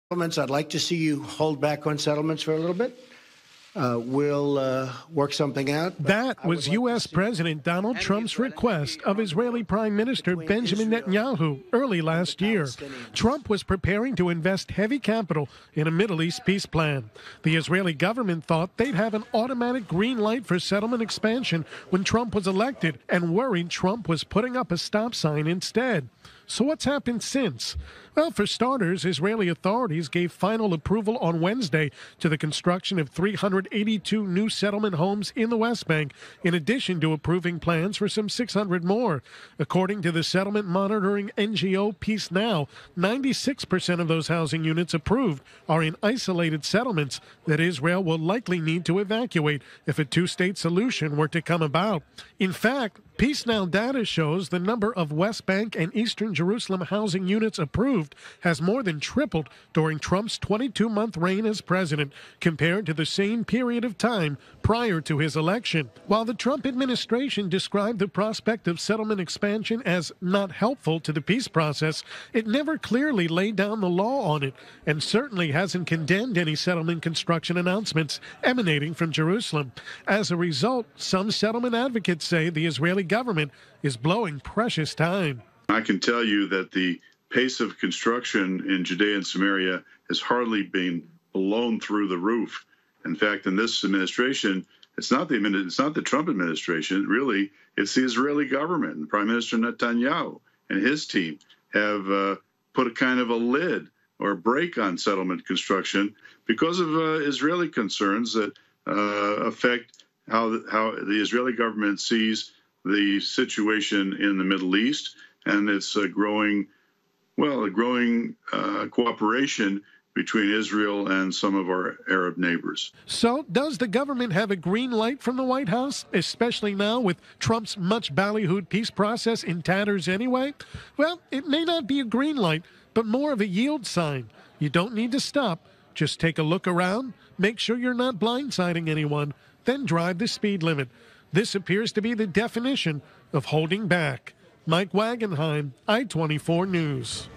Settlements, I'd like to see you hold back on settlements for a little bit. We'll work something out. That was U.S. President Donald Trump's request of Israeli Prime Minister Benjamin Netanyahu early last year. Trump was preparing to invest heavy capital in a Middle East peace plan. The Israeli government thought they'd have an automatic green light for settlement expansion when Trump was elected and worried Trump was putting up a stop sign instead. So what's happened since? Well, for starters, Israeli authorities gave final approval on Wednesday to the construction of 382 new settlement homes in the West Bank, in addition to approving plans for some 600 more. According to the settlement monitoring NGO Peace Now, 96% of those housing units approved are in isolated settlements that Israel will likely need to evacuate if a two-state solution were to come about. In fact, Peace Now data shows the number of West Bank and Eastern Jerusalem housing units approved has more than tripled during Trump's 22-month reign as president compared to the same period of time prior to his election. While the Trump administration described the prospect of settlement expansion as not helpful to the peace process, it never clearly laid down the law on it and certainly hasn't condemned any settlement construction announcements emanating from Jerusalem. As a result, some settlement advocates say the Israeli government is blowing precious time. I can tell you that the pace of construction in Judea and Samaria has hardly been blown through the roof. In fact, in this administration, it's not the Trump administration, really, it's the Israeli government. Prime Minister Netanyahu and his team have put a kind of a lid or a brake on settlement construction because of Israeli concerns that affect how the Israeli government sees the situation in the Middle East and its growing cooperation between Israel and some of our Arab neighbors. So does the government have a green light from the White House, especially now with Trump's much ballyhooed peace process in tatters anyway? Well, it may not be a green light, but more of a yield sign. You don't need to stop. Just take a look around, make sure you're not blindsiding anyone, then drive the speed limit. This appears to be the definition of holding back. Mike Wagenheim, I-24 News.